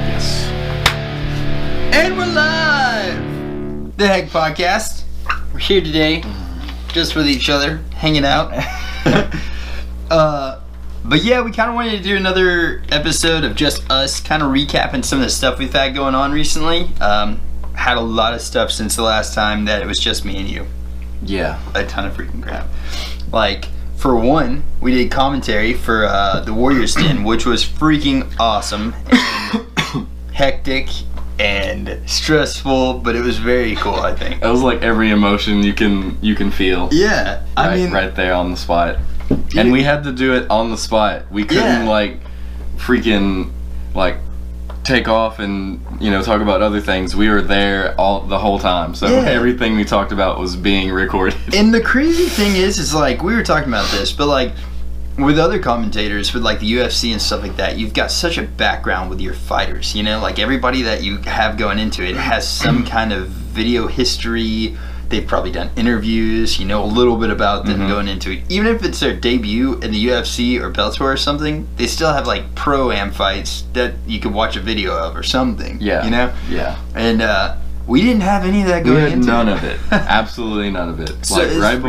Yes. And we're live! The Heck Podcast. We're here today, just with each other, hanging out. But yeah, we kind of wanted to do another episode of just us, kind of recapping some of the stuff we've had going on recently. Had a lot of stuff since the last time that it was just me and you. Yeah. A ton of freaking crap. Like, for one, we did commentary for the Warriors Den, which was freaking awesome and hectic and stressful, but it was very cool, I think. It was like every emotion you can feel. Yeah, I mean, right there on the spot. And we had to do it on the spot. We couldn't freaking take off and talk about other things. We were there the whole time, so everything we talked about was being recorded. And the crazy thing is like we were talking about this, but like with other commentators, with like the UFC and stuff like that, you've got such a background with your fighters. Like everybody that you have going into it has some kind of video history. They've probably done interviews, a little bit about them going into it. Even if it's their debut in the UFC or Bellator or something, they still have like pro-am fights that you could watch a video of or something. Yeah. Yeah. And we didn't have any of that going into it. None of it. Absolutely none of it. So right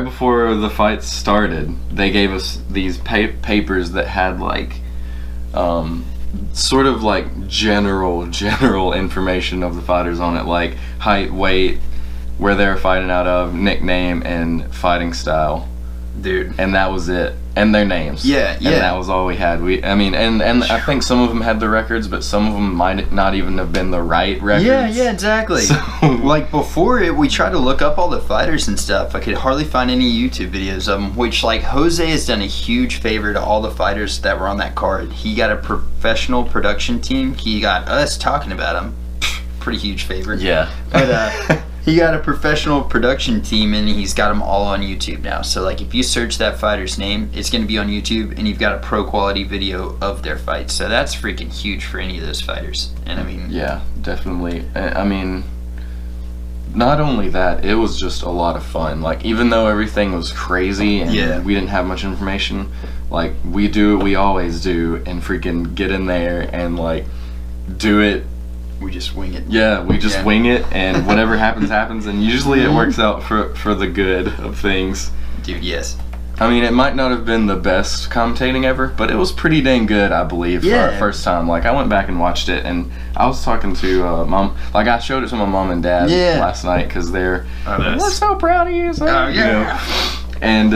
before the fights started, they gave us these papers that had sort of like general information of the fighters on it, like height, weight, where they're fighting out of, nickname, and fighting style. Dude. And that was it. And their names. Yeah. And that was all we had. And I think some of them had the records, but some of them might not even have been the right records. Yeah, exactly. So, like before it, we tried to look up all the fighters and stuff. I could hardly find any YouTube videos of them, which like Jose has done a huge favor to all the fighters that were on that card. He got a professional production team. He got us talking about him. Pretty huge favor. Yeah. But he got a professional production team and he's got them all on YouTube now. So like if you search that fighter's name, it's going to be on YouTube and you've got a pro quality video of their fights. So that's freaking huge for any of those fighters. And I mean... Yeah, definitely. I mean, not only that, it was just a lot of fun. Like even though everything was crazy and we didn't have much information, like we do what we always do and freaking get in there and like do it. We just wing it. Yeah, we just wing it, and whatever happens, happens, and usually it works out for the good of things. Dude, yes. I mean, it might not have been the best commentating ever, but it was pretty dang good, I believe, for our first time. Like, I went back and watched it, and I was talking to Mom. Like, I showed it to my mom and dad last night, because they're, we're so proud of you. So, And,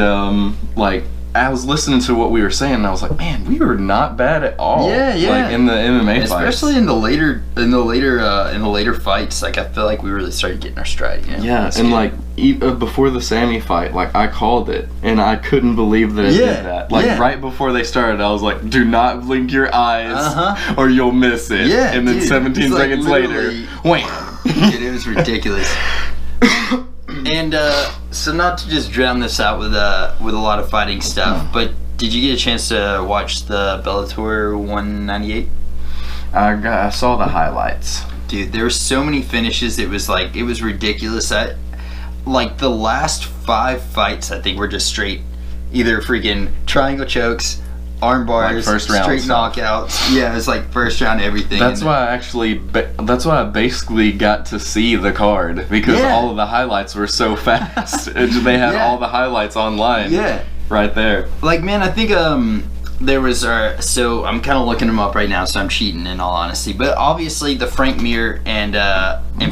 I was listening to what we were saying, and I was like, "Man, we were not bad at all." Yeah. Like in the MMA fights, especially in the later fights. Like I feel like we really started getting our stride. Yeah, that's and good. Before the Sammy fight, I called it, and I couldn't believe that it did that. Right before they started, I was like, "Do not blink your eyes, or you'll miss it." Yeah, and then 17 seconds later, wham! Dude, it was ridiculous. And so not to just drown this out with a lot of fighting stuff, but did you get a chance to watch the Bellator 198? I saw the highlights. Dude, there were so many finishes. It was ridiculous. The last 5 fights, I think, were just straight, either freaking triangle chokes, arm bars, first round straight stuff. Knockouts. Yeah, it was like first round everything. That's why I basically got to see the card, because all of the highlights were so fast. They had all the highlights online. Yeah. Right there. Like, man, I think there was so I'm kind of looking them up right now, so I'm cheating in all honesty. But obviously the Frank Mir and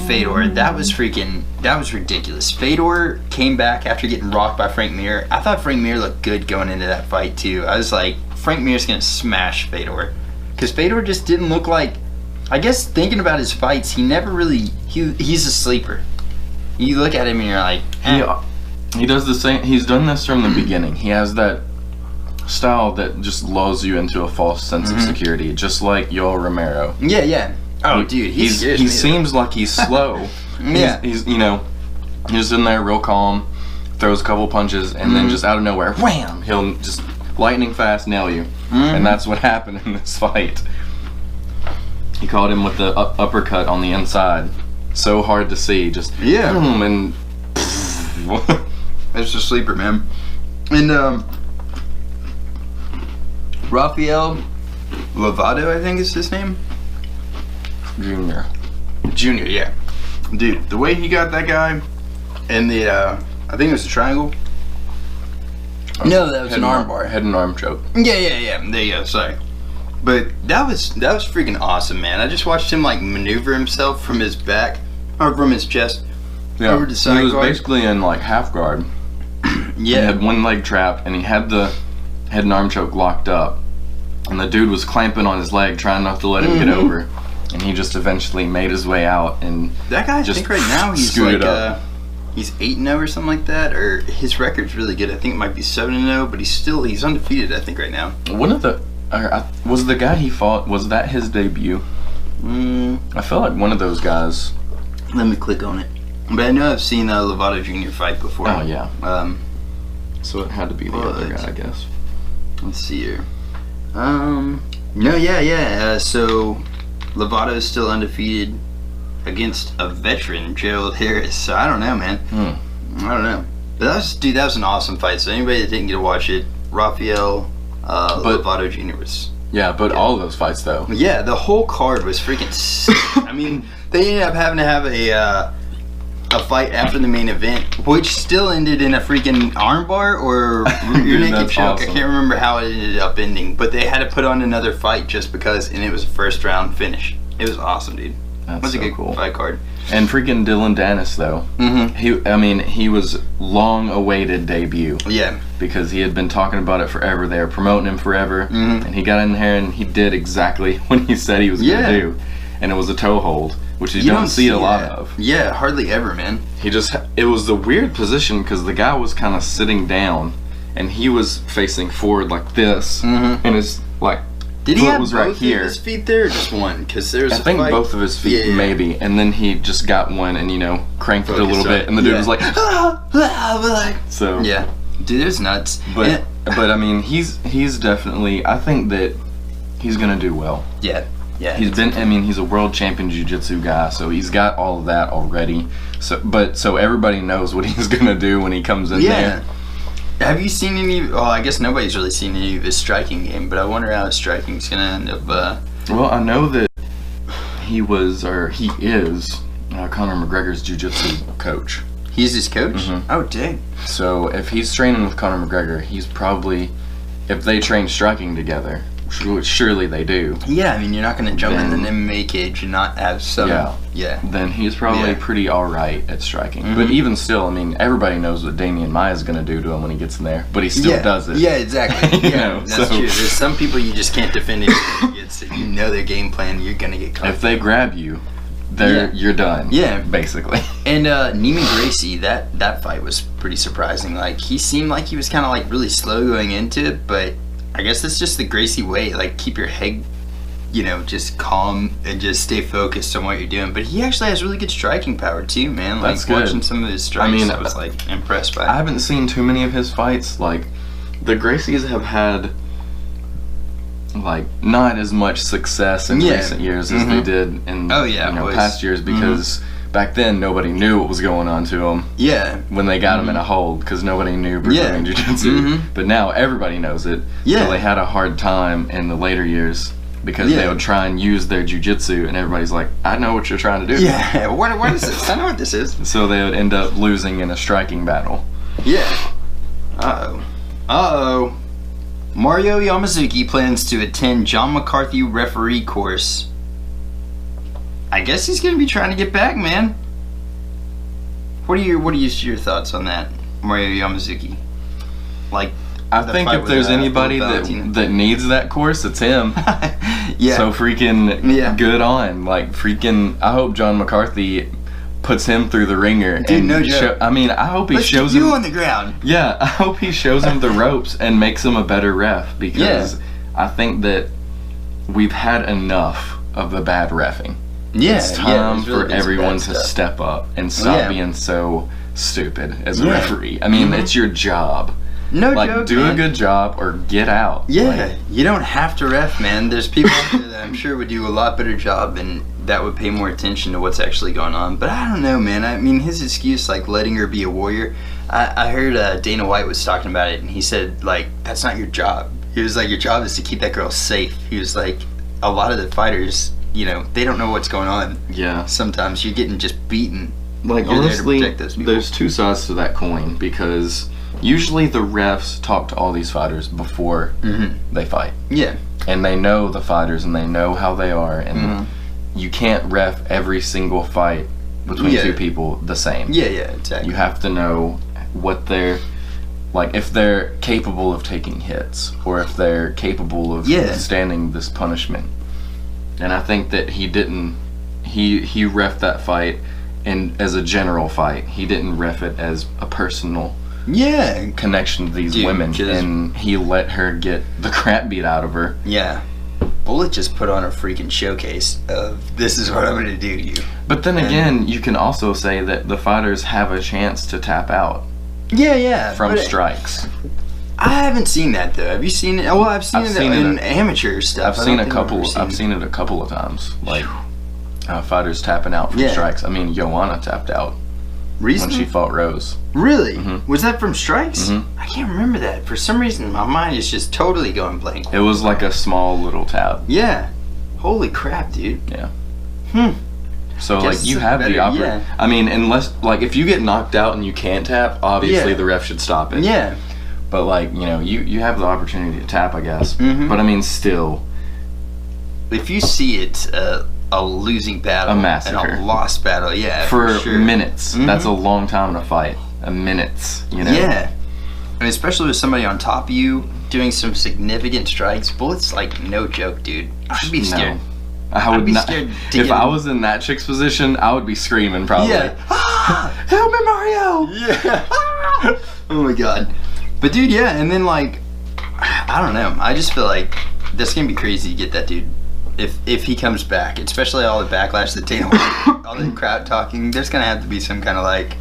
Fedor, that was ridiculous. Fedor came back after getting rocked by Frank Mir. I thought Frank Mir looked good going into that fight too. I was like, Frank Mir's gonna smash Fedor, because Fedor just didn't look like. I guess thinking about his fights, he never really. He's a sleeper. You look at him and you're like, he does the same. He's done this from the beginning. He has that style that just lulls you into a false sense of security, just like Yoel Romero. Yeah. Oh, dude, he seems like he's slow. He's he's in there real calm, throws a couple punches, and then just out of nowhere, wham! He'll just lightning fast nail you, and that's what happened in this fight. He caught him with the uppercut on the inside, so hard to see, just boom, and it's a sleeper, man. And Rafael Lovato, I think is his name. Junior, yeah. Dude, the way he got that guy and the, I think it was a triangle. No, that was an arm bar. Head and arm choke. Yeah. There you go, sorry. But that was freaking awesome, man. I just watched him like maneuver himself from his back, or from his chest, over to side guard. He was basically in like half guard. Yeah. He had one leg trapped, and he had the head and arm choke locked up. And the dude was clamping on his leg, trying not to let him get over. And he just eventually made his way out. And that guy, I think right now he's like he's 8-0 or something like that, or his record's really good. I think it might be 7-0, but he's undefeated, I think, right now. One of the was the guy he fought, was that his debut? I feel like one of those guys. Let me click on it. But I know I've seen Lovato Jr. fight before. Oh yeah. So it had to be the other guy, I guess. Let's see here. No, yeah. So Lovato is still undefeated against a veteran, Gerald Harris. So I don't know, man. I don't know. But that was an awesome fight. So anybody that didn't get to watch it, Rafael Lovato Jr. was. Yeah, but all of those fights though. Yeah, the whole card was freaking sick. I mean, they ended up having to have a fight after the main event, which still ended in a freaking armbar or rear naked choke. Awesome. I can't remember how it ended up ending, but they had to put on another fight just because, and it was a first round finish. It was awesome, dude. That's was so a good cool fight card. And freaking Dylan Dennis though. He was long awaited debut. Yeah. Because he had been talking about it forever. They were promoting him forever, and he got in there and he did exactly what he said he was going to do, and it was a toe hold, which you don't see a lot of. Yeah, hardly ever, man. It was the weird position because the guy was kind of sitting down, and he was facing forward like this, and his Did he have was both right here. of his feet there, or just one? Because there's I think both of his feet, maybe. And then he just got one and, cranked it a little bit. And the dude was like, so. Yeah. Dude, it's nuts. But I mean, he's definitely, I think that he's going to do well. Yeah. He's a world champion jiu-jitsu guy, so he's got all of that already. So everybody knows what he's going to do when he comes in there. Have you seen any? Well, I guess nobody's really seen any of his striking game, but I wonder how his striking's gonna end up. Well, I know that he is Conor McGregor's jiu-jitsu coach. He's his coach? Oh, dang. So if he's training with Conor McGregor, he's probably, if they train striking together, surely they do. Yeah, I mean, you're not going to jump in an MMA cage and not have some. Yeah. Then he's probably pretty alright at striking. But even still, I mean, everybody knows what Damian Maia's going to do to him when he gets in there. But he still does it. Yeah, exactly. That's true. There's some people you just can't defend against. If you know their game plan, you're going to get caught. If they grab you, you're done. Yeah. Basically. And Neiman Gracie, that fight was pretty surprising. Like, he seemed like he was kind of like really slow going into it, but I guess that's just the Gracie way. Like, keep your head, just calm and just stay focused on what you're doing. But he actually has really good striking power too, man. Like, that's good. Watching some of his strikes, I was like impressed by. I haven't seen too many of his fights. Like, the Gracies have had like not as much success in recent years as they did in past years, because back then nobody knew what was going on to them. Yeah. When they got him in a hold, because nobody knew Brazilian Jiu-Jitsu. But now everybody knows it. Yeah. So they had a hard time in the later years because they would try and use their Jiu-Jitsu, and everybody's like, I know what you're trying to do. Yeah. What is this? I know what this is. So they would end up losing in a striking battle. Yeah. Uh-oh. Mario Yamazuki plans to attend John McCarthy referee course. I guess he's gonna be trying to get back, man. What are your thoughts on that, Mario Yamazuki? Like, I think if there's anybody that needs that course, it's him. Yeah. So freaking good on. Like, freaking, I hope John McCarthy puts him through the ringer. Dude, and no joke. I hope he shows him. You on the ground. Yeah, I hope he shows him the ropes and makes him a better ref, because I think that we've had enough of the bad reffing. Yeah, it's time for everyone to step up and stop being so stupid as a referee. I mean, it's your job. No joke, do a good job or get out. Yeah, you don't have to ref, man. There's people out there that I'm sure would do a lot better job and that would pay more attention to what's actually going on. But I don't know, man. I mean, his excuse, like letting her be a warrior, I heard Dana White was talking about it, and he said, like, that's not your job. He was like, your job is to keep that girl safe. He was like, a lot of the fighters, you know, they don't know what's going on. Yeah. Sometimes you're getting just beaten. Like, honestly, there's two sides to that coin, because usually the refs talk to all these fighters before they fight. Yeah. And they know the fighters, and they know how they are, and you can't ref every single fight between two people the same. Yeah, exactly. You have to know what they're, like, if they're capable of taking hits, or if they're capable of standing this punishment. And I think that he didn't, he reffed that fight and as a general fight. He didn't ref it as a personal connection to these women, and he let her get the crap beat out of her. Yeah. Bullet just put on a freaking showcase of, this is what I'm going to do to you. But then again, you can also say that the fighters have a chance to tap out. From strikes. I haven't seen that though. Have you seen it? Well, I've seen it in amateur stuff. I've seen it a couple of times. Like fighters tapping out from strikes. I mean, Joanna tapped out recently when she fought Rose. Really? Was that from strikes? I can't remember that. For some reason, my mind is just totally going blank. It was like a small little tap. Yeah. Holy crap, dude. Yeah. So, like, you have the opportunity. I mean, unless, like, if you get knocked out and you can't tap, obviously the ref should stop it. Yeah. But, like, you know, you have the opportunity to tap, I guess. But, I mean, still. If you see it, a losing battle. A massacre. And a lost battle, For sure. Minutes. That's a long time in a fight. Minutes, you know? Yeah. And especially with somebody on top of you doing some significant strikes, Bullet's, like, no joke, dude. I'd be scared. I would not. If I was in that chick's position, I would be screaming probably. Yeah. Help me, Mario! Yeah. Oh my god. But dude, and then like, I don't know. I just feel like that's gonna be crazy to get that dude if he comes back, especially all the backlash that Dana White, all the crowd talking. There's gonna have to be some kind of like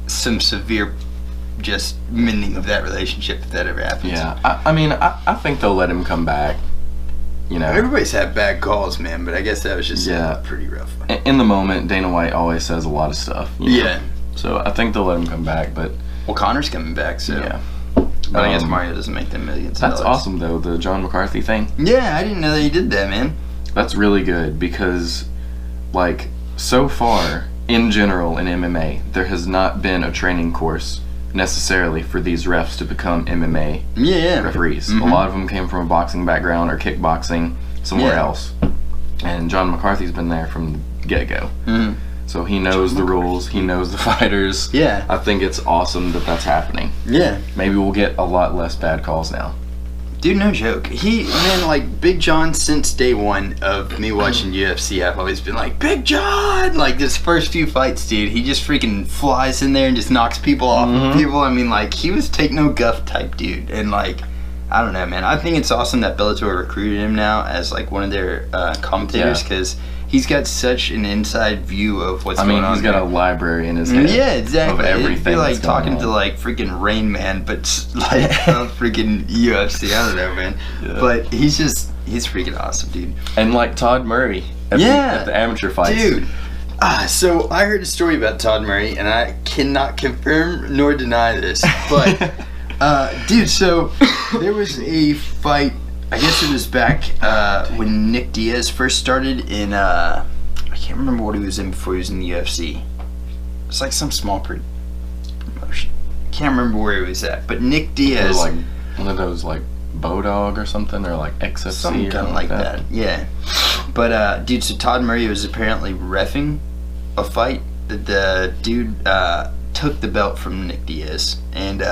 some severe just mending of that relationship if that ever happens. Yeah. I mean, I think they'll let him come back. You know, everybody's had bad calls, man, but I guess that was just a pretty rough one. In the moment, Dana White always says a lot of stuff. You know? So I think they'll let him come back, but... Well, Connor's coming back, so... Yeah. But I guess Mario doesn't make them millions of dollars. That's awesome, though, the John McCarthy thing. Yeah, I didn't know that he did that, man. That's really good, because, like, so far, in general, in MMA, there has not been a training course necessarily for these refs to become MMA referees. A lot of them came from a boxing background or kickboxing somewhere else, and John McCarthy's been there from the get-go. So he knows the rules, he knows the fighters. I think it's awesome that that's happening. Maybe we'll get a lot less bad calls now. Dude, no joke. Like, Big John, since day one of me watching UFC, I've always been like, Big John! Like, this first few fights, dude, he just freaking flies in there and just knocks people off of people. I mean, like, he was take no guff type dude. And, like, I don't know, man. I think it's awesome that Bellator recruited him now as, like, one of their commentators, because he's got such an inside view of what's going on. I mean, he's got a library in his head. Yeah, exactly. Of everything. It'd be like talking to like freaking Rain Man, but like freaking UFC. I don't know, man. But he's freaking awesome, dude. And like Todd Murray at the amateur fights. Dude. So I heard a story about Todd Murray, and I cannot confirm nor deny this, but dude, so there was a fight. I guess it was back when Nick Diaz first started in, I can't remember what he was in before he was in the UFC. It's like some small promotion. Can't remember where he was at, but Nick Diaz. Or like one of those like Bodog or something, or like XFC something or something like that. Yeah. But dude, so Todd Murray was apparently reffing a fight. The dude took the belt from Nick Diaz, and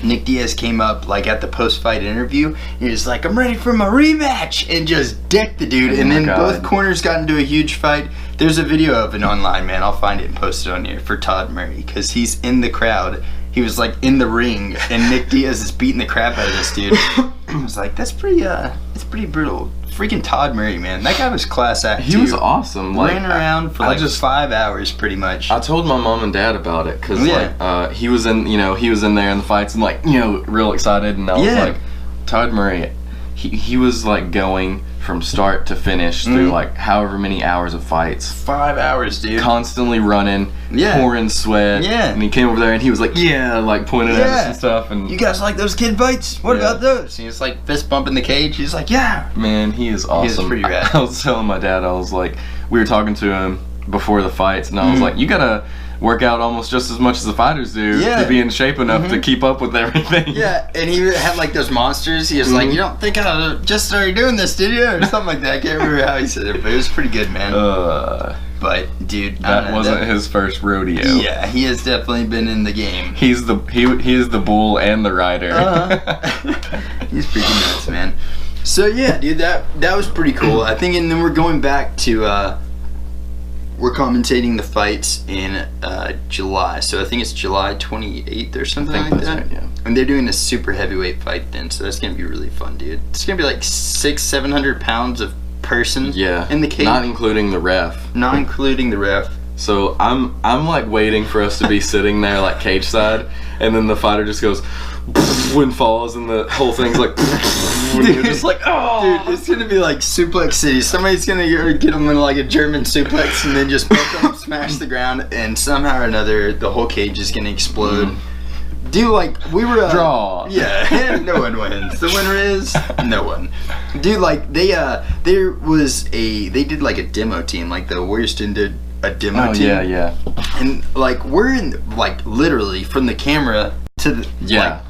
Nick Diaz came up like at the post-fight interview. He was like, "I'm ready for my rematch," and just decked the dude. And then both corners got into a huge fight. There's a video of it online, man. I'll find it and post it on here for Todd Murray, because he's in the crowd. He was like in the ring, and Nick Diaz is beating the crap out of this dude. I was like, it's pretty brutal. Freaking Todd Murray, man. That guy was class act. He was awesome. Like, ran around for like 5 hours, pretty much. I told my mom and dad about it, because like he was in there in the fights and like, you know, real excited, and I was like, Todd Murray, he was like going from start to finish through like however many hours of fights. 5 hours, dude. Constantly running, pouring sweat. Yeah. And he came over there and he was like, like pointing at us and stuff. And you guys like those kid fights? What about those? He was like fist bumping the cage. He's like, man, he is awesome. He was pretty rad. I was telling my dad, I was like, we were talking to him before the fights, and I was like, you gotta work out almost just as much as the fighters do to be in shape enough to keep up with everything. Yeah, and he had like those monsters. He was like, you don't think I just started doing this, did you? Or something like that. I can't remember how he said it, but it was pretty good, man. But dude, that wasn't his first rodeo. Yeah, he has definitely been in the game. He is the bull and the rider. He's freaking nuts, man. So yeah, dude, that was pretty cool. I think, and then we're going back to we're commentating the fights in July. So I think it's July 28th or something like that. Right, yeah. And they're doing a super heavyweight fight then, so that's gonna be really fun, dude. It's gonna be like 600-700 pounds of person in the cage. Not including the ref. Not including the ref. So I'm like waiting for us to be sitting there like cage side, and then the fighter just goes and falls, and the whole thing's like and you're just like, oh, dude, it's gonna be like Suplex City. Somebody's gonna get him in like a German suplex and then just pick him up, smash the ground, and somehow or another the whole cage is gonna explode. Dude, like, we were draw. Yeah, no one wins. The winner is no one. Dude, like, they did like a demo team, like the Warriors did a demo team. Yeah. And like we're in like literally from the camera to the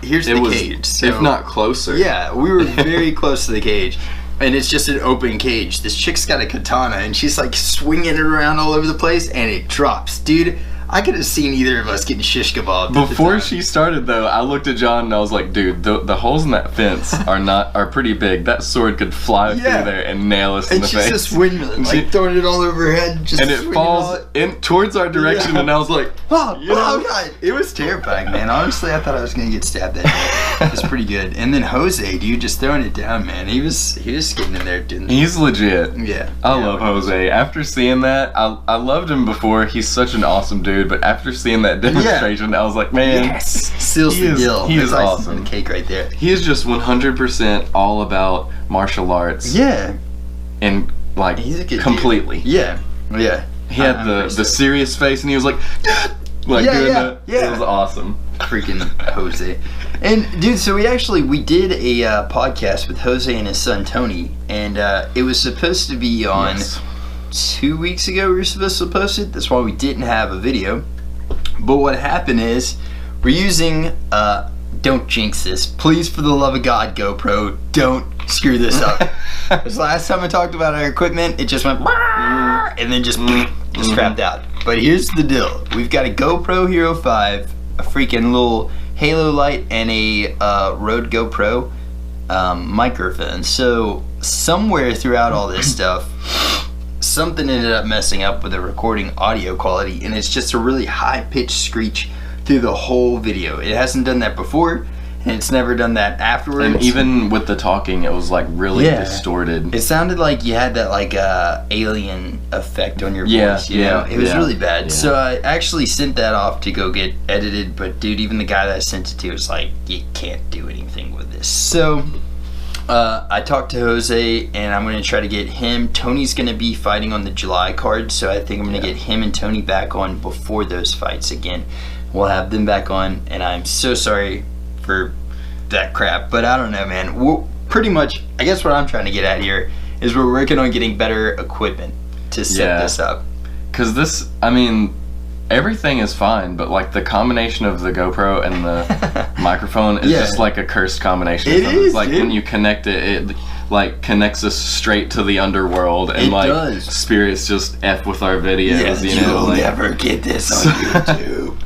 here's the cage. So, if not closer. Yeah, we were very close to the cage. And it's just an open cage. This chick's got a katana and she's like swinging it around all over the place and it drops. Dude, I could have seen either of us getting shish kebabbed. Before she started though, I looked at John and I was like, dude, the holes in that fence are pretty big. That sword could fly through there and nail us in the face. And she's just windmilling, like throwing it all over her head. Just and it falls towards our direction and I was like, oh God. It was terrifying, man. Honestly, I thought I was going to get stabbed that day. It was pretty good. And then Jose, dude, just throwing it down, man. He was getting in there, dude. He's legit. Yeah. I love Jose. After seeing that, I loved him before. He's such an awesome dude. But after seeing that demonstration, I was like, man, seals the deal. He is awesome. The cake right there. He is just 100% all about martial arts. Yeah. And like he's a good completely. Dude. Yeah. He had the serious face, and he was like doing that. Yeah. It was awesome. Freaking Jose. And dude, so we did a podcast with Jose and his son Tony, and it was supposed to be on 2 weeks ago. We were supposed to post it. That's why we didn't have a video. But what happened is we're using don't jinx this, please, for the love of God, GoPro, don't screw this up. Because last time I talked about our equipment, it just went and then just crapped out. But here's the deal: we've got a GoPro Hero 5, a freaking little Halo light, and a Rode GoPro microphone. So somewhere throughout all this stuff, something ended up messing up with the recording audio quality, and it's just a really high-pitched screech through the whole video. It hasn't done that before, and it's never done that afterwards. And even with the talking, it was like really distorted. It sounded like you had that like alien effect on your voice. You know? It was really bad. Yeah. So I actually sent that off to go get edited, but dude, even the guy that I sent it to was like, you can't do anything with this. So I talked to Jose, and I'm going to try to get him. Tony's going to be fighting on the July card, so I think I'm going to get him and Tony back on before those fights again. We'll have them back on, and I'm so sorry for that crap, but I don't know, man. We're pretty much, I guess what I'm trying to get at here is we're working on getting better equipment to set this up. Because this, I mean, everything is fine, but like the combination of the GoPro and the microphone is just like a cursed combination. It is, it's like when you connect it, it like connects us straight to the underworld, and like spirits just F with our videos. You know, you'll never get this on YouTube.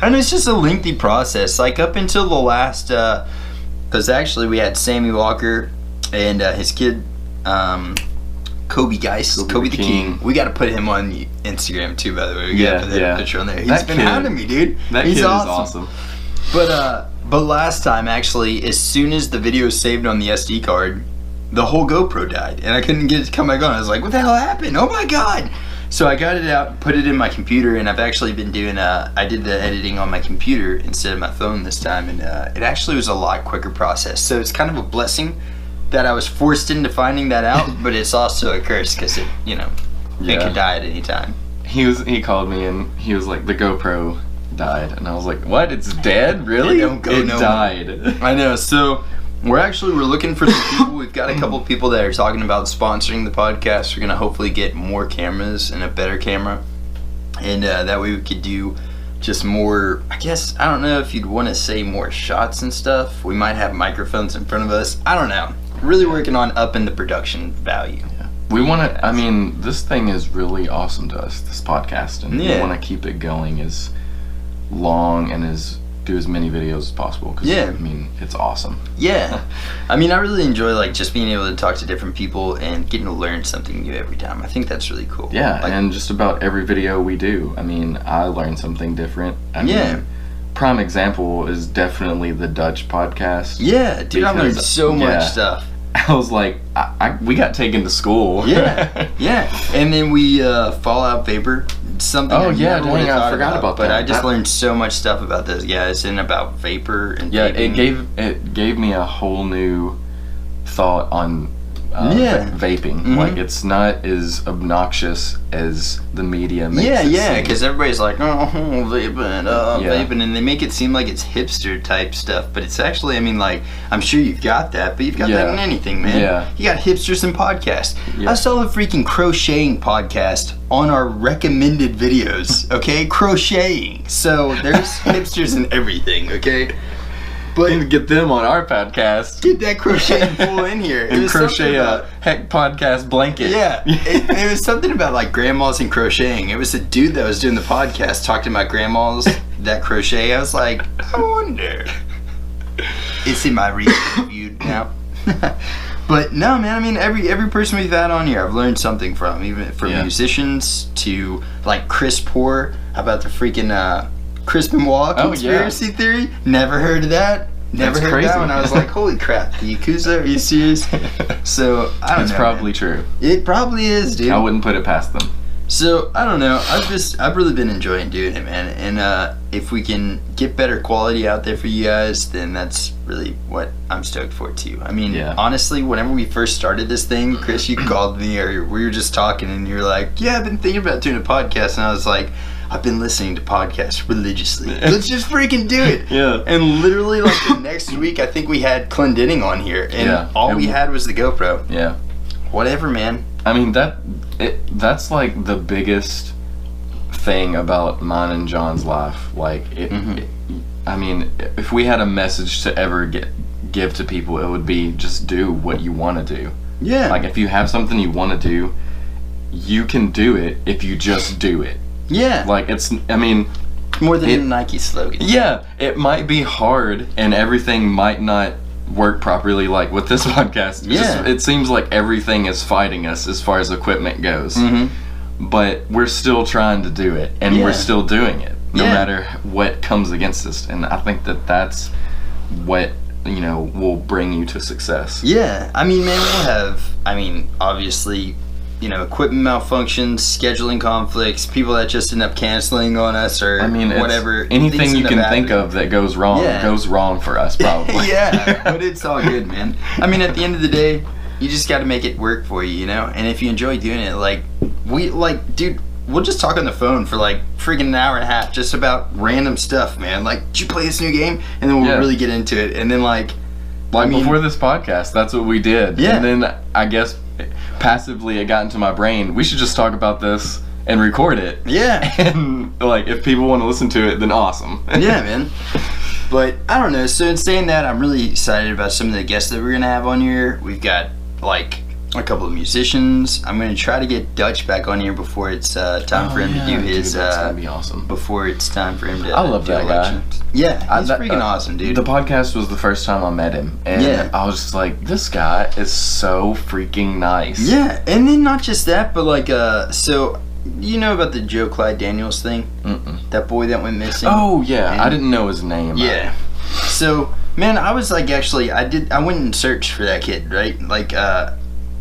And it's just a lengthy process. Like up until the last, because actually we had Sammy Walker and his kid, Kobe Geist, Kobe the King. We got to put him on Instagram too, by the way. We got to put that picture on there. He's been hounding me, dude. He's awesome. But last time, actually, as soon as the video saved on the SD card, the whole GoPro died, and I couldn't get it to come back on. I was like, what the hell happened? Oh my God. So I got it out, put it in my computer, and I've actually been doing, I did the editing on my computer instead of my phone this time, and it actually was a lot quicker process. So it's kind of a blessing that I was forced into finding that out, but it's also a curse because it could die at any time. He called me and he was like, the GoPro died, and I was like, what? It's dead? Really? It died. I know. So we're looking for some people. We've got a couple people that are talking about sponsoring the podcast. We're gonna hopefully get more cameras and a better camera, and that way we could do just more, I guess, I don't know if you'd want to say more shots and stuff. We might have microphones in front of us. I don't know. Really working on upping the production value. Yeah. We want to, I mean, this thing is really awesome to us, this podcast, and we want to keep it going as long and do as many videos as possible. Cause, I mean, it's awesome. Yeah. I mean, I really enjoy like just being able to talk to different people and getting to learn something new every time. I think that's really cool. Yeah, like, and just about every video we do, I mean, I learn something different. I mean, prime example is definitely the Dutch podcast. Yeah, dude, I learned so much stuff. I was like, we got taken to school. Yeah. And then we Fallout Vapor. Something I forgot about that. But I just learned so much stuff about those guys and about vapor and vaping. It gave me a whole new thought on vaping. Mm-hmm. Like, it's not as obnoxious as the media makes it seem. Because everybody's like, vaping, and they make it seem like it's hipster type stuff, but it's actually, I mean, like, I'm sure you've got that, but you've got that in anything, man. Yeah. You got hipsters and podcasts. I saw a freaking crocheting podcast on our recommended videos, okay? Crocheting. So there's hipsters and everything, okay? But get them on our podcast. Get that crocheting fool in here. And crochet a heck podcast blanket. Yeah. It was something about like grandmas and crocheting. It was a dude that was doing the podcast talking about grandmas that crochet. I was like, I wonder. It's in my review now. But no, man, I mean, every person we've had on here, I've learned something from. Even from musicians to like Chris Poor about the freaking Crispin Wall conspiracy theory. Never heard of that. Never heard of that one. I was like, holy crap, the Yakuza, are you serious? So, I don't know. It's probably true. It probably is, dude. I wouldn't put it past them. So, I don't know. I've really been enjoying doing it, man. And if we can get better quality out there for you guys, then that's really what I'm stoked for, too. I mean, honestly, whenever we first started this thing, Chris, you called me, or we were just talking, and you were like, yeah, I've been thinking about doing a podcast. And I was like, I've been listening to podcasts religiously. Let's just freaking do it. Yeah. And literally, like, the next week, I think we had Clendenning on here. And all we had was the GoPro. Yeah. Whatever, man. I mean, that's like the biggest thing about mine and John's life. Like, I mean, if we had a message to ever give to people, it would be just do what you want to do. Yeah. Like, if you have something you want to do, you can do it if you just do it. Yeah. Like, it's, I mean... More than a Nike slogan. Yeah. It might be hard, and everything might not work properly, like with this podcast. Yeah. It seems like everything is fighting us as far as equipment goes. Mm-hmm. But we're still trying to do it, and we're still doing it, no matter what comes against us. And I think that's what, will bring you to success. Yeah. I mean, man, we'll have, obviously... equipment malfunctions, scheduling conflicts, people that just end up canceling on us, or whatever. Anything you can think of that goes wrong goes wrong for us, probably. Yeah, but it's all good, man. I mean, at the end of the day, you just got to make it work for you, And if you enjoy doing it, dude, we'll just talk on the phone for like freaking an hour and a half just about random stuff, man. Like, did you play this new game? And then we'll really get into it. And then before this podcast, that's what we did. Yeah. And then I guess passively it got into my brain, we should just talk about this and record it. Yeah. And if people want to listen to it, then awesome. Yeah, man. But I don't know, so in saying that, I'm really excited about some of the guests that we're gonna have on here. We've got a couple of musicians. I'm gonna try to get Dutch back on here before it's time for him to do his that's gonna be awesome. Before it's time for him to I love that elections. Guy. Yeah, he's freaking awesome, dude. The podcast was the first time I met him, and I was just like, this guy is so freaking nice. Yeah, and then not just that, but so you know about the Joe Clyde Daniels thing? That boy that went missing? Oh yeah, I didn't know his name. Yeah. So, man, I was like, actually, I went and searched for that kid, right?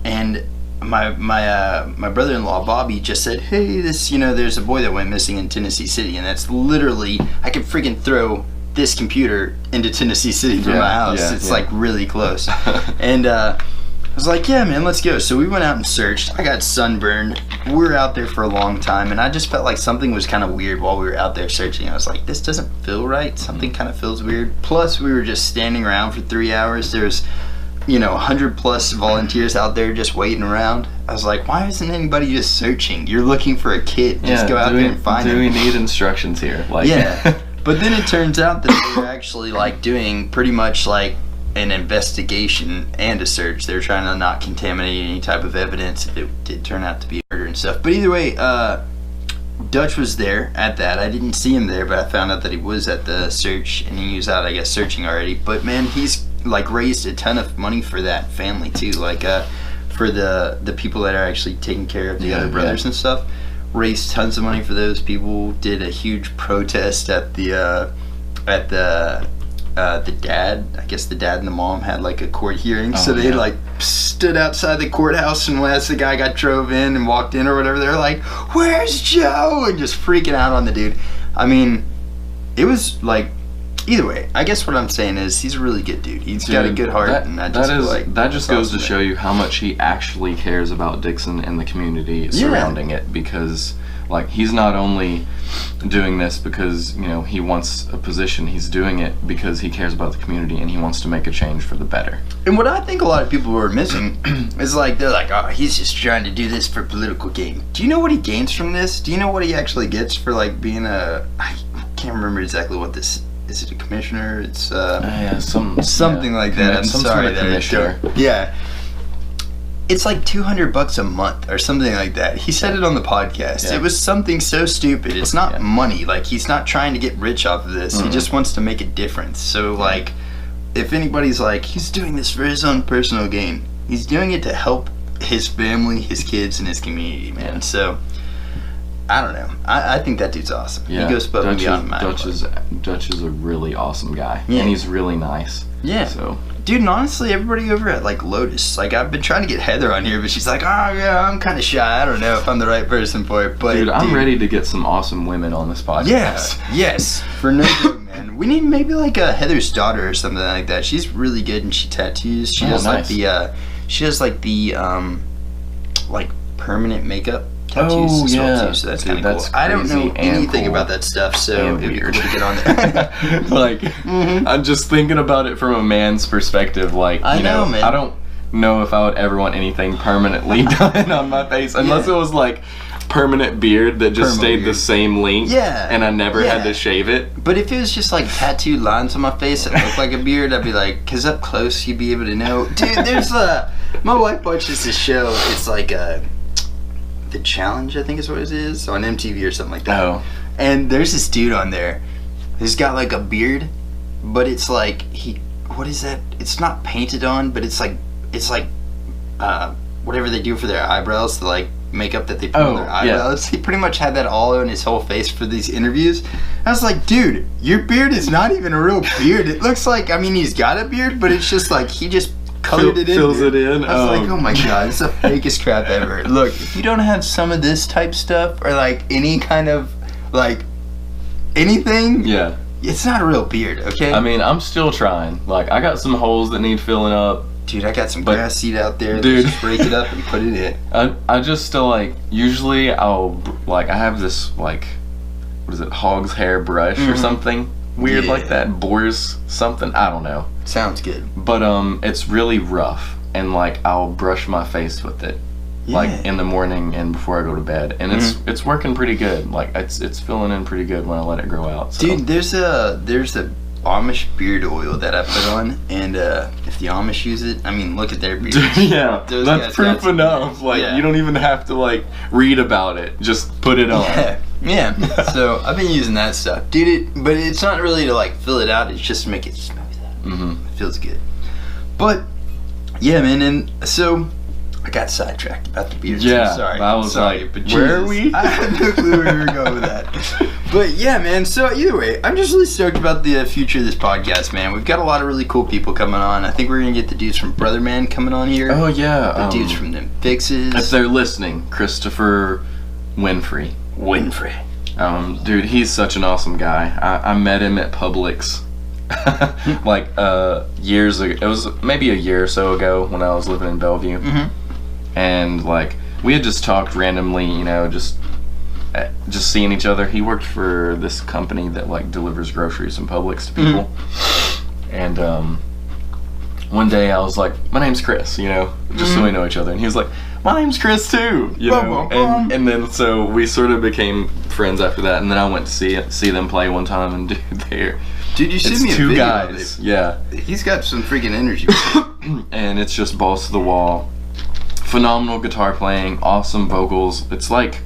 And my brother-in-law Bobby just said, hey, there's a boy that went missing in Tennessee City, and that's literally, I could freaking throw this computer into Tennessee City from my house. It's like really close. And was like, yeah, man, let's go. So we went out and searched. I got sunburned. We were out there for a long time, and I just felt like something was kind of weird while we were out there searching. I was like, this doesn't feel right. Something kind of feels weird. Plus, we were just standing around for 3 hours. There's, 100 plus volunteers out there just waiting around. I was like, why isn't anybody just searching? You're looking for a kid. Just go out there and find him. Do we need instructions here? Yeah. But then it turns out that they were actually doing pretty much an investigation and a search. They were trying to not contaminate any type of evidence if it did turn out to be murder and stuff. But either way, Dutch was there at that. I didn't see him there, but I found out that he was at the search, and he was out, I guess, searching already. But man, he's raised a ton of money for that family too. For the people that are actually taking care of the other brothers and stuff. Raised tons of money for those people. Did a huge protest at the dad. I guess the dad and the mom had a court hearing, so they stood outside the courthouse, and as the guy got drove in and walked in or whatever, they're like, "Where's Joe?" and just freaking out on the dude. I mean, it was either way. I guess what I'm saying is he's a really good dude. He's got a good heart, and that just goes to show you how much he actually cares about Dixon and the community surrounding it, because he's not only doing this because he wants a position. He's doing it because he cares about the community and he wants to make a change for the better. And what I think a lot of people were missing is they're like, oh, he's just trying to do this for political gain. Do you know what he gains from this? Do you know what he actually gets for being I can't remember exactly what this. Is it a commissioner? It's something like that. I'm sorry, commissioner. Yeah, it's $200 a month or something like that. He said it on the podcast. Yeah. It was something so stupid. It's not money. He's not trying to get rich off of this. He just wants to make a difference. So if anybody's he's doing this for his own personal gain, he's doing it to help his family, his kids, and his community, man. Yeah. So. I don't know. I think that dude's awesome. Yeah. He goes above and beyond my Dutch is a really awesome guy. Yeah. And he's really nice. Yeah. So. Dude, and honestly, everybody over at Lotus, I've been trying to get Heather on here, but she's like, oh yeah, I'm kind of shy. I don't know if I'm the right person for it. But dude, I'm ready to get some awesome women on this podcast. Yeah. Yes. For no joke, man. We need maybe a Heather's daughter or something like that. She's really good and she tattoos. She does nice. She does permanent makeup. Tattoos as well too, so that's kind of cool. I don't know anything about that stuff, so it'd be cool to get on there. I'm just thinking about it from a man's perspective. I know, man. I don't know if I would ever want anything permanently done on my face, unless it was permanent beard that just stayed the same length. Yeah. And I never had to shave it. But if it was just tattooed lines on my face that looked like a beard, I'd be because up close you'd be able to know. Dude, there's my wife watches this show. It's The Challenge, I think is what it is, on MTV or something like that. Oh. And there's this dude on there who's got a beard, but it's what is that? It's not painted on, but it's whatever they do for their eyebrows, the makeup that they put on their eyebrows. Yeah. He pretty much had that all on his whole face for these interviews. I was like, dude, your beard is not even a real beard. It looks he's got a beard, but it's just he just colored it in. Fills it in. I was oh my god, it's the fakest crap ever. Look, if you don't have some of this type stuff or any kind of anything, it's not a real beard, okay? I mean, I'm still trying. I got some holes that need filling up. Dude, I got some grass seed out there. Dude, just break it up and put it in. I just still usually I'll I have this what is it, hog's hair brush or something weird like that, Boars something, I don't know. Sounds good. But it's really rough, and I'll brush my face with it, in the morning and before I go to bed, and it's working pretty good. It's filling in pretty good when I let it grow out. So. Dude, there's a Amish beard oil that I put on, and if the Amish use it, I mean, look at their beards. Yeah, that's proof enough. You don't even have to read about it. Just put it on. Yeah. So I've been using that stuff, dude. But it's not really to fill it out. It's just to make it smooth. It feels good. But yeah, man. And so I got sidetracked about the beard. Yeah. Sorry. I was but where are we? I had no clue where we were going with that. But yeah, man. So either way, I'm just really stoked about the future of this podcast, man. We've got a lot of really cool people coming on. I think we're gonna get the dudes from Brother Man coming on here. Oh yeah. The dudes from Them Fixes. If they're listening, Christopher Winfrey. Dude, he's such an awesome guy. I met him at Publix like years ago. It was maybe a year or so ago when I was living in Bellevue, and like we had just talked randomly, you know, just seeing each other. He worked for this company that like delivers groceries and Publix to people, and one day I was like, "My name's Chris," you know, just so we know each other, and he was like, "My name's Chris too," you know, and then so we sort of became friends after that, and then I went to see them play one time, and dude, you sent me a two video guys, yeah. He's got some freaking energy, and it's just balls to the wall, phenomenal guitar playing, awesome vocals. It's like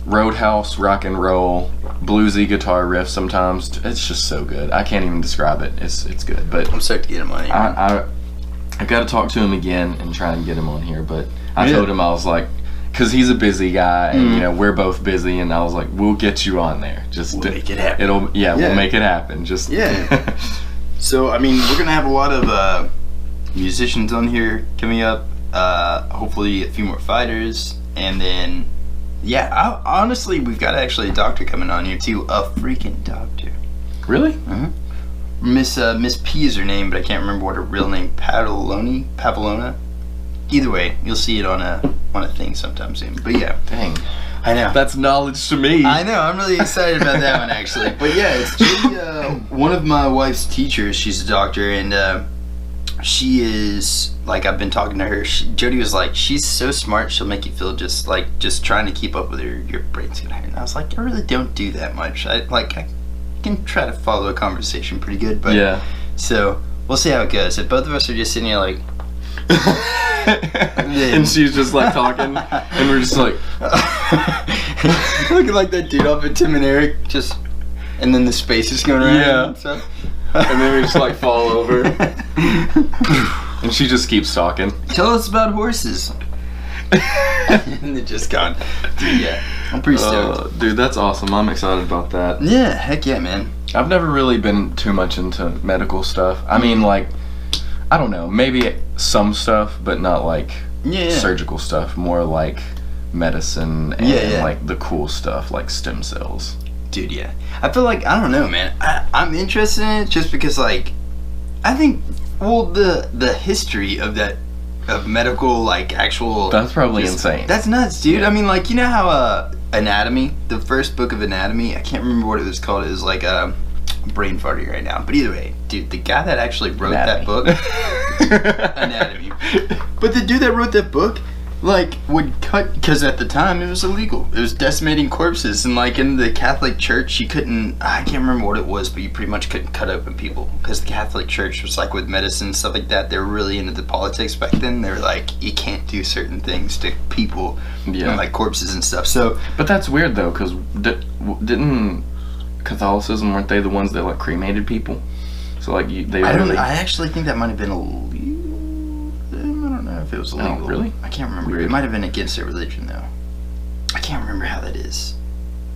Roadhouse rock and roll, bluesy guitar riff. Sometimes it's just so good. I can't even describe it. It's good, but I'm stoked to get him on here. I got to talk to him again and try and get him on here, but I told him, I was like, because he's a busy guy, and you know we're both busy, and I was like, we'll get you on there. Just we'll make it happen. We'll make it happen. Just So I mean, we're gonna have a lot of musicians on here coming up. Hopefully, a few more fighters, and then honestly, we've got actually a doctor coming on here too. A freaking doctor. Really? Miss P is her name, but I can't remember what her real name. Pavlona. Either way, you'll see it on a thing sometime soon. But yeah, dang, I know that's knowledge to me. I know. I'm really excited about that one actually. But yeah, it's Jody, one of my wife's teachers. She's a doctor, and she is like, I've been talking to her. Jody was like, she's so smart. She'll make you feel just trying to keep up with her. Your brain's gonna hurt. And I was like, I really don't do that much. I can try to follow a conversation pretty good, but yeah. So we'll see how it goes. If both of us are just sitting here like. And she's just like talking, and we're just like looking like that dude off of Tim and Eric, and then the space is going around. Yeah. And then we just like fall over, and she just keeps talking. Tell us about horses. And they're just gone. Dude, yeah, I'm pretty stoked. Dude, that's awesome. I'm excited about that. Yeah, heck yeah, man. I've never really been too much into medical stuff. I mean, like, I don't know, maybe some stuff, but not like surgical stuff. More like medicine and like the cool stuff, like stem cells. Dude, yeah. I feel like, I don't know, man. I'm interested in it just because, like, I think, well, the history of that, of medical, like, actual... That's probably insane. That's nuts, dude. Yeah. I mean, like, you know how Anatomy, the first book of Anatomy, I can't remember what it was called. It was like brain farting right now. But either way, dude, the guy that actually wrote that book... Anatomy. But the dude that wrote that book... like, would cut, because at the time it was illegal. It was decimating corpses, and like in the Catholic Church, you couldn't, I can't remember what it was, but you pretty much couldn't cut open people, because the Catholic Church was like with medicine and stuff like that, they were really into the politics back then. They were like, you can't do certain things to people, and like corpses and stuff. So, but that's weird though, because didn't Catholicism, weren't they the ones that like cremated people? So like I actually think that might have been illegal. If it was illegal. Oh, really? I can't remember. Weird. It might have been against their religion, though. I can't remember how that is.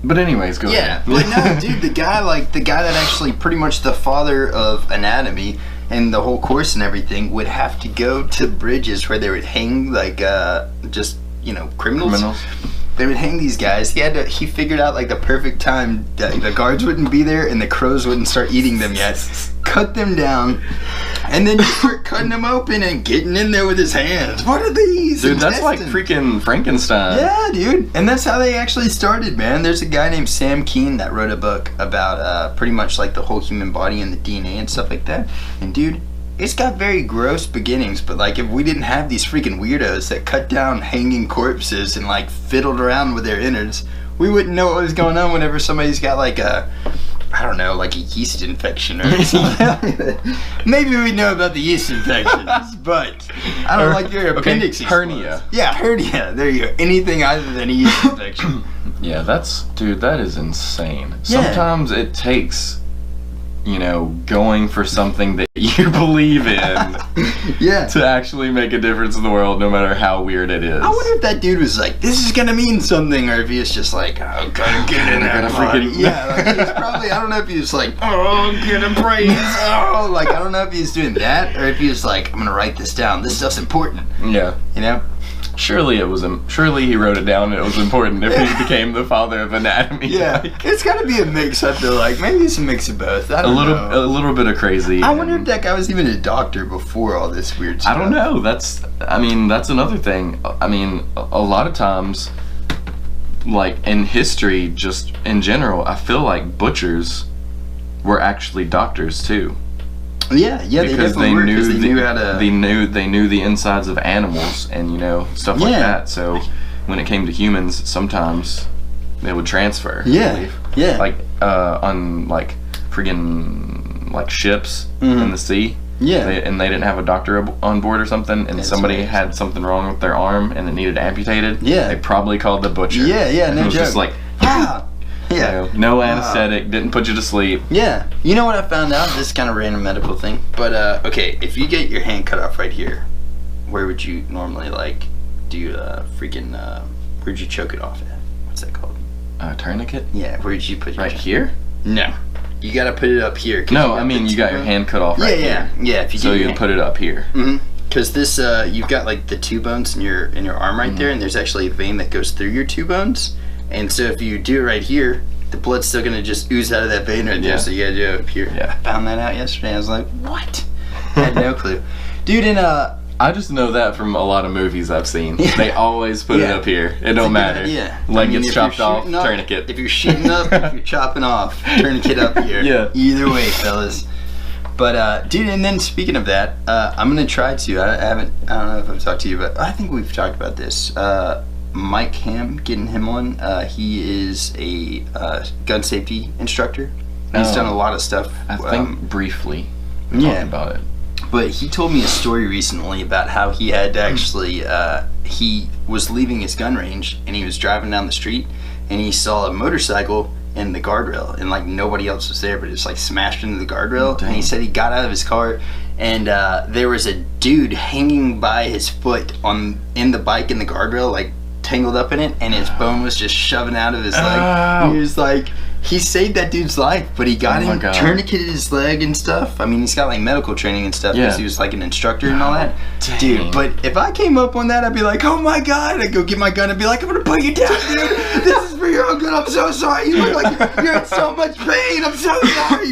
But anyways, go ahead. Yeah, but no, dude, the guy that actually pretty much the father of anatomy and the whole course and everything would have to go to bridges where they would hang, like, just, you know, criminals. They would hang these guys. He figured out, like, the perfect time that the guards wouldn't be there and the crows wouldn't start eating them yet. Cut them down. And then you start cutting them open and getting in there with his hands. What are these? Dude, that's like freaking Frankenstein. Yeah, dude. And that's how they actually started, man. There's a guy named Sam Keen that wrote a book about pretty much like the whole human body and the DNA and stuff like that. And dude, it's got very gross beginnings, but like if we didn't have these freaking weirdos that cut down hanging corpses and like fiddled around with their innards, we wouldn't know what was going on whenever somebody's got like a, I don't know, like a yeast infection or something. Maybe we know about the yeast infections, but I don't like your appendix. Hernia. Yeah, hernia. There you go. Anything other than a yeast infection. Yeah, that is insane. Sometimes it takes, you know, going for something that you believe in to actually make a difference in the world, no matter how weird it is. I wonder if that dude was like, this is gonna mean something, or if he was just like, oh, gotta get in there. Yeah, like, he's probably, I don't know if he was like, oh, get a brains. Oh, like, I don't know if he was doing that, or if he was like, I'm gonna write this down. This stuff's important. Yeah. You know? Surely he wrote it down and it was important if he became the father of anatomy. Yeah, it's got to be a mix. I feel like maybe it's a mix of both. I don't know. A little bit of crazy. I wonder if that guy was even a doctor before all this weird stuff. I don't know. That's another thing. I mean, a lot of times, like in history, just in general, I feel like butchers were actually doctors too. Yeah, because they knew how to. They knew the insides of animals and stuff like that. So when it came to humans, sometimes they would transfer. Yeah, yeah. Like on like friggin' like ships in the sea. Yeah. They didn't have a doctor on board or something, and somebody had something wrong with their arm and it needed amputated. Yeah. They probably called the butcher. Yeah, and no it was joke. just like. Yeah. No anesthetic, didn't put you to sleep. Yeah. You know what I found out? This kind of random medical thing. But, okay, if you get your hand cut off right here, where would you normally, like, do where'd you choke it off at? What's that called? Tourniquet? Yeah, where'd you put your Right here? No. You gotta put it up here. No, I mean, you got your hand cut off right here. Yeah, if you so you put it up here. Mm-hmm. Because this, you've got, like, the two bones in your arm right there, and there's actually a vein that goes through your two bones. And so if you do it right here, the blood's still gonna just ooze out of that vein right there. So you gotta do it up here. Yeah. I found that out yesterday. I was like, what? I had no clue. Dude, I just know that from a lot of movies I've seen. They always put it up here. It don't matter. Yeah. Leg gets chopped off, tourniquet. If you're shooting up, if you're chopping off, tourniquet up here. Yeah. Either way, fellas. But dude, and then speaking of that, I'm gonna try to. I don't know if I've talked to you, but I think we've talked about this. Mike Ham, getting him on. He is a gun safety instructor. He's done a lot of stuff. I think briefly we talked about it. But he told me a story recently about how he had to actually, he was leaving his gun range and he was driving down the street and he saw a motorcycle in the guardrail and like nobody else was there, but it's like smashed into the guardrail. And he said he got out of his car and there was a dude hanging by his foot in the bike in the guardrail, like tangled up in it, and his bone was just shoving out of his leg. He was like, he saved that dude's life, but he got him tourniqueted his leg and stuff. I mean, he's got like medical training and stuff because he was like an instructor and all that. Dang. Dude, but if I came up on that, I'd be like, oh my god, I'd go get my gun and be like, I'm gonna put you down, dude. This is for your own good. I'm so sorry. You look like you're in so much pain. I'm so sorry.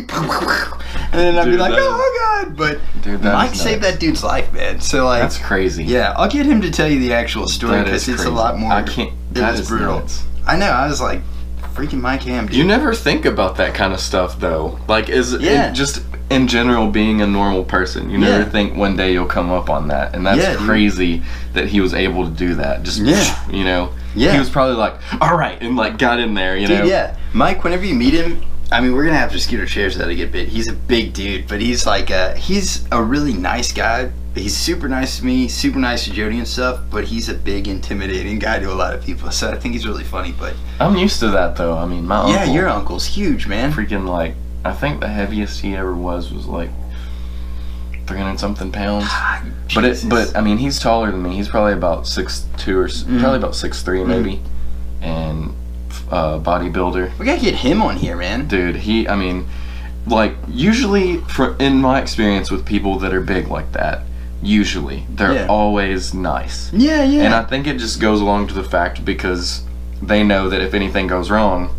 And then I'd be like, oh god. But Mike saved that dude's life, man. So like, that's crazy. Yeah, I'll get him to tell you the actual story because it's a lot more. I can't. That is brutal. Nuts. I know. I was like, freaking Mike Ham, dude. You never think about that kind of stuff though. Like, it just in general being a normal person, you never think one day you'll come up on that, and that's crazy that he was able to do that. Just he was probably like, all right, and like got in there, you know. Yeah, Mike. Whenever you meet him, I mean, we're gonna have to scoot our chairs out to get bit. He's a big dude, but he's like he's a really nice guy. He's super nice to me, super nice to Jody and stuff, but he's a big, intimidating guy to a lot of people, so I think he's really funny, but... I'm used to that, though. I mean, my uncle... Yeah, your uncle's huge, man. Freaking, like, I think the heaviest he ever was, like, 300-something pounds. But, I mean, he's taller than me. He's probably about 6'2", or probably about 6'3", maybe, and bodybuilder. We gotta get him on here, man. Dude, I mean, like, usually, in my experience with people that are big like that, usually they're always nice. Yeah. And I think it just goes along to the fact because they know that if anything goes wrong,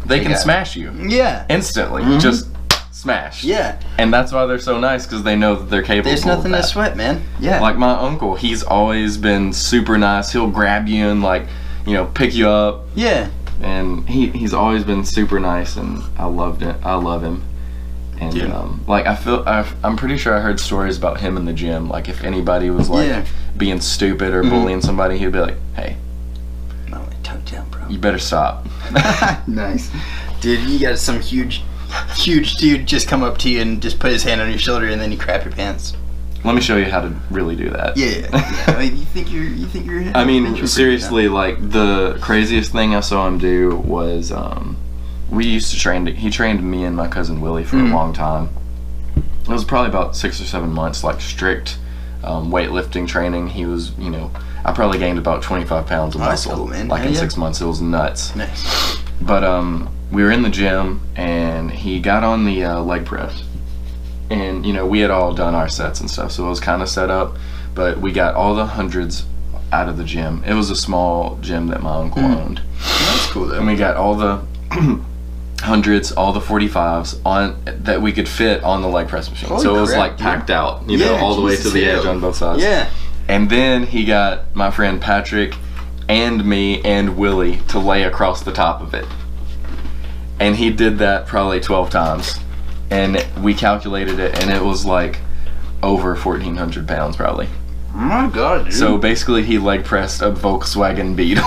they can smash you. Yeah. Instantly. Just smash. Yeah. And that's why they're so nice, because they know that they're capable. There's nothing to sweat, man. Yeah. Like my uncle, he's always been super nice. He'll grab you and like, pick you up. Yeah. And he's always been super nice, and I loved it. I love him. And like I'm pretty sure I heard stories about him in the gym. Like if anybody was like being stupid or bullying somebody, he'd be like, "Hey, tone it down, bro. You better stop." Nice, dude. You got some huge dude just come up to you and just put his hand on your shoulder, and then you crap your pants. Let me show you how to really do that. Yeah. I mean, you think you're. I mean, seriously, like the craziest thing I saw him do was we used to he trained me and my cousin Willie for a long time. It was probably about 6 or 7 months, like strict weightlifting training. He was, I probably gained about 25 pounds of muscle. That's cool, man. Like in 6 months. It was nuts. Nice. But we were in the gym and he got on the leg press. And, we had all done our sets and stuff, so it was kind of set up. But we got all the hundreds out of the gym. It was a small gym that my uncle owned. That's cool though. And we got all the 100s, all the 45s on that we could fit on the leg press machine. Holy so it was crap, like packed out, you know, all the way to the edge on both sides. Yeah. And then he got my friend Patrick and me and Willie to lay across the top of it. And he did that probably 12 times. And we calculated it, and it was like over 1,400 pounds probably. Oh my god, dude. So basically he leg pressed a Volkswagen Beetle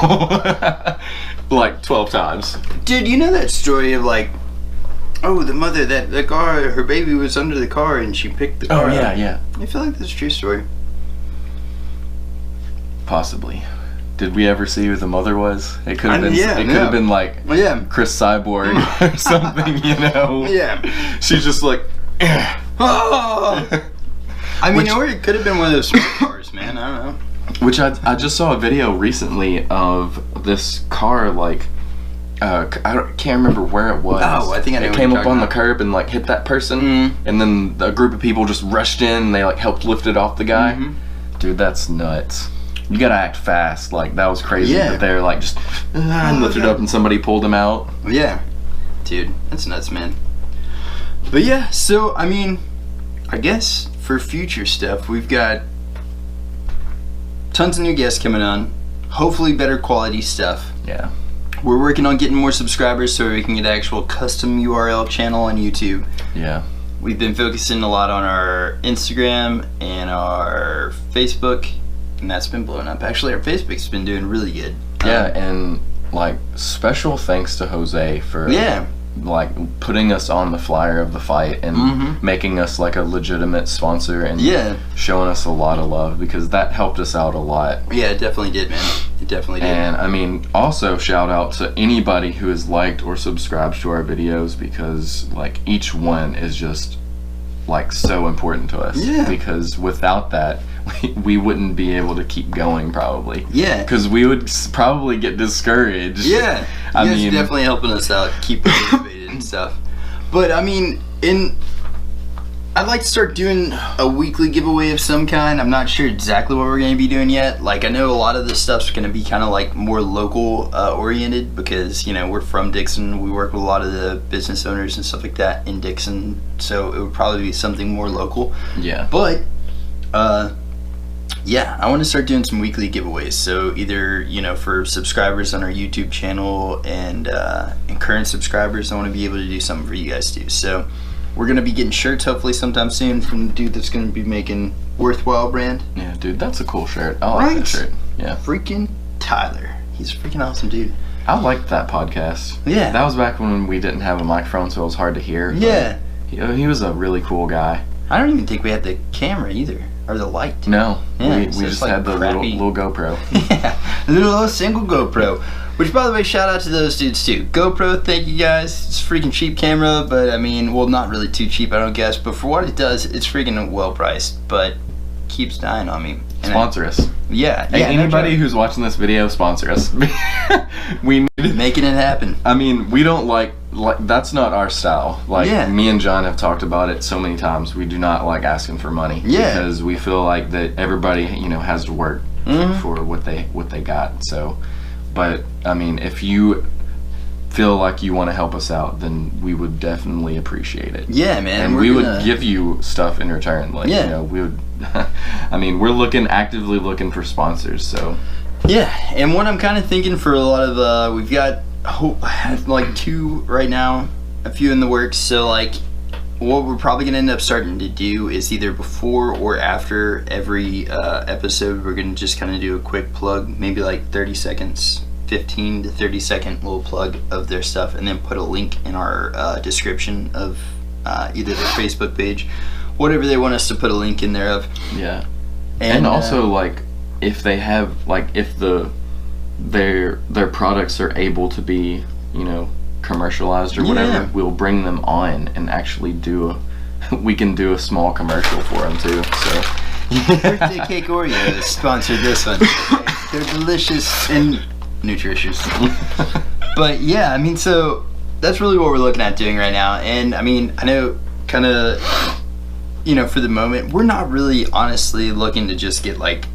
like 12 times. Dude, you know that story of like, oh, the mother, that the car, her baby was under the car and she picked the car up. Yeah. I feel like that's a true story. Possibly. Did we ever see who the mother was? It could have been. Yeah, it could have been like Chris Cyborg or something, you know. Yeah. She's just like. Oh! I mean, or it could have been one of those cars, man. I don't know. Which I just saw a video recently of this car, like, can't remember where it was. Oh, I think I know. It what came you're up on talking the curb and like hit that person, and then a group of people just rushed in and they like helped lift it off the guy. Dude, that's nuts. You gotta act fast. Like, that was crazy. Yeah. But they're like just and lifted up and somebody pulled him out. Yeah. Dude, that's nuts, man. But yeah, so I mean, I guess for future stuff, we've got tons of new guests coming on. Hopefully better quality stuff. Yeah. We're working on getting more subscribers so we can get an actual custom URL channel on YouTube. Yeah. We've been focusing a lot on our Instagram and our Facebook, and that's been blowing up. Actually, our Facebook's been doing really good. Yeah, and like special thanks to Jose for like putting us on the flyer of the fight and making us like a legitimate sponsor and showing us a lot of love, because that helped us out a lot. Yeah, it definitely did, man. It definitely did. And I mean, also shout out to anybody who has liked or subscribed to our videos, because like each one is just like so important to us. Yeah. Because without that, we wouldn't be able to keep going probably. Yeah. Because we would probably get discouraged. Yeah. I mean, mean, definitely helping us out, keep us motivated and stuff. But I mean, I'd like to start doing a weekly giveaway of some kind. I'm not sure exactly what we're going to be doing yet. Like, I know a lot of this stuff's going to be kind of like more local oriented, because, you know, we're from Dixon. We work with a lot of the business owners and stuff like that in Dixon. So it would probably be something more local. Yeah. But, yeah, I want to start doing some weekly giveaways. So either, you know, for subscribers on our YouTube channel and current subscribers, I want to be able to do something for you guys too. So we're going to be getting shirts hopefully sometime soon from the dude that's going to be making Worthwhile brand. Yeah, dude, that's a cool shirt. I like that shirt. Yeah. Freaking Tyler. He's a freaking awesome dude. I liked that podcast. Yeah. That was back when we didn't have a microphone, so it was hard to hear. Yeah. He was a really cool guy. I don't even think we had the camera either. Or the light. No. Yeah, we just like had the little GoPro. Yeah. The little single GoPro. Which, by the way, shout out to those dudes too. GoPro, thank you guys. It's a freaking cheap camera, but I mean, well, not really too cheap, I don't guess. But for what it does, it's freaking well priced. But keeps dying on me. And sponsor us. Yeah. Hey, anybody who's watching this video, sponsor us. We need it. Making it happen. I mean, we don't like that's not our style. Like, me and John have talked about it so many times. We do not like asking for money. Yeah. Because we feel like that everybody, you know, has to work for what they got. So, but I mean, if you feel like you want to help us out, then we would definitely appreciate it. Yeah, man. And we would give you stuff in return. Like, you know, we would. I mean, we're actively looking for sponsors. So. Yeah, and what I'm kind of thinking for a lot of we've got like 2 right now, a few in the works. So like, what we're probably gonna end up starting to do is either before or after every episode, we're gonna just kind of do a quick plug, maybe like 30 seconds, 15 to 30 second little plug of their stuff, and then put a link in our description of either their Facebook page, whatever they want us to put a link in there of. Yeah, and also like, if they have, like, if their products are able to be, you know, commercialized or whatever, we'll bring them on and actually we can do a small commercial for them too. So Birthday Cake Oreos sponsored this one. They're delicious and nutritious. But yeah, I mean, so that's really what we're looking at doing right now. And I mean, I know kind of, you know, for the moment, we're not really honestly looking to just get like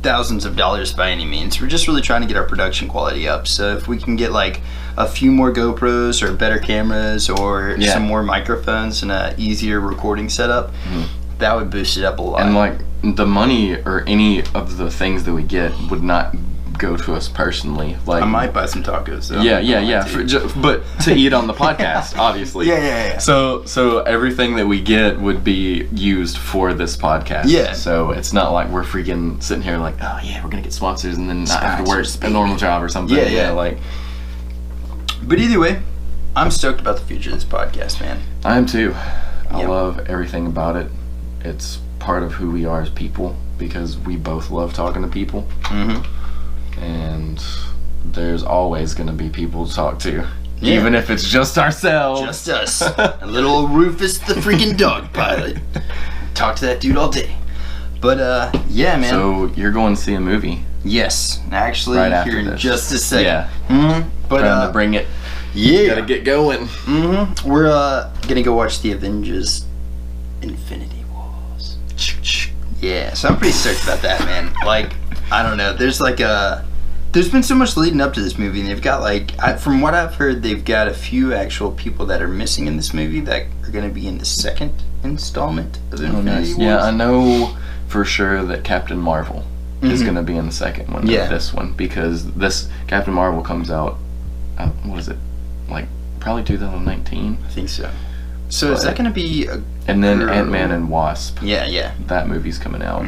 thousands of dollars by any means. We're just really trying to get our production quality up. So if we can get like a few more GoPros or better cameras or some more microphones and a easier recording setup, that would boost it up a lot. And like the money or any of the things that we get would not go to us personally. Like I might buy some tacos though. Yeah. But to eat on the podcast, obviously. Yeah. So everything that we get would be used for this podcast. Yeah. So it's not like we're freaking sitting here like, oh yeah, we're gonna get sponsors and then not have to work a normal job or something. Yeah. Like. But either way, I'm stoked about the future of this podcast, man. I am too. I love everything about it. It's part of who we are as people because we both love talking to people. And there's always going to be people to talk to, even if it's just ourselves. Just us. A little Rufus the freaking dog pilot. Talk to that dude all day. But yeah, man. So you're going to see a movie? Yes, actually, right here in this. just a second. Yeah. But trying to bring it. Yeah. Gotta get going. We're gonna go watch the Avengers Infinity Wars. Yeah, so I'm pretty stoked about that, man. Like, I don't know, there's been so much leading up to this movie, and they've got from what I've heard, they've got a few actual people that are missing in this movie that are gonna be in the second installment of Infinity Wars. Yeah, I know for sure that Captain Marvel is gonna be in the second one of this one, because this Captain Marvel comes out, what is it, like probably 2019? I think so. So is that gonna be and then Ant-Man and Wasp, yeah, that movie's coming out.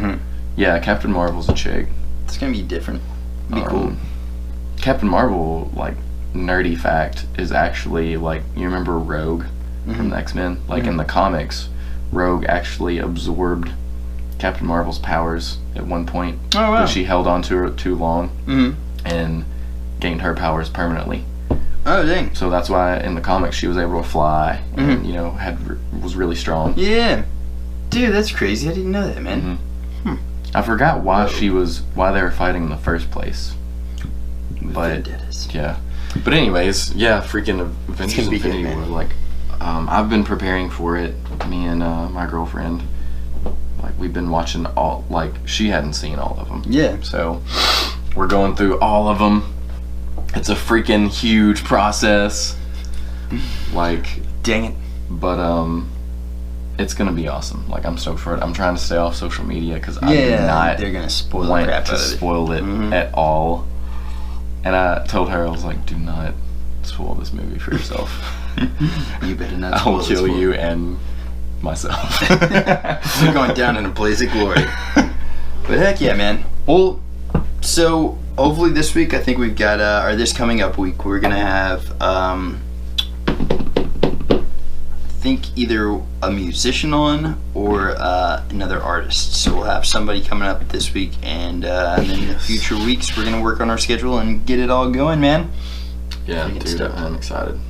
Yeah, Captain Marvel's a chick. It's gonna be different. Be cool. Captain Marvel, like, nerdy fact, is actually, like, you remember Rogue from the X-Men? Like, in the comics, Rogue actually absorbed Captain Marvel's powers at one point. Oh, wow. But she held on to it too long and gained her powers permanently. Oh, dang. So that's why in the comics she was able to fly and, you know, was really strong. Yeah. Dude, that's crazy. I didn't know that, man. I forgot why they were fighting in the first place. But yeah. But anyways, yeah, freaking Avengers Infinity War. Like, I've been preparing for it. Me and my girlfriend, like, we've been watching all. Like, she hadn't seen all of them. Yeah. So we're going through all of them. It's a freaking huge process. Like, dang it. But it's gonna be awesome. Like, I'm stoked for it. I'm trying to stay off social media because I do not they're gonna spoil the crap out of it. Spoil it at all. And I told her, I was like, do not spoil this movie for yourself. You better not spoil I will kill you and myself. We're going down in a blaze of glory. But heck yeah, man. Well, so hopefully this week, I think we've got, or this coming up week, we're gonna have, I think either a musician on or another artist. So we'll have somebody coming up this week, and then in the future weeks we're gonna work on our schedule and get it all going, man. Yeah, dude, I'm excited.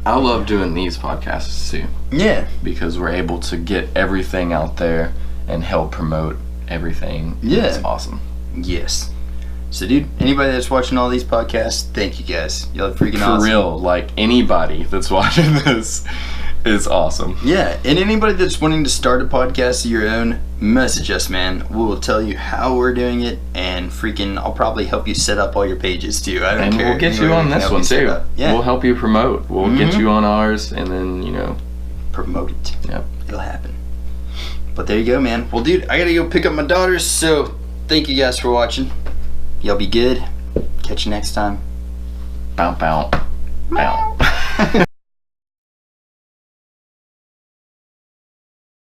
I love doing these podcasts too. Yeah, because we're able to get everything out there and help promote everything. Yeah, it's awesome. Yes. So, dude, anybody that's watching all these podcasts, thank you guys. Y'all are freaking awesome. For real, like, anybody that's watching this is awesome. Yeah, and anybody that's wanting to start a podcast of your own, message us, man. We will tell you how we're doing it, and freaking, I'll probably help you set up all your pages too. I don't care. And we'll get you on this one too. Yeah. We'll help you promote. We'll get you on ours, and then, you know, promote it. Yep. It'll happen. But there you go, man. Well, dude, I gotta go pick up my daughters, so thank you guys for watching. Y'all be good. Catch you next time. Bow, bow. Bow.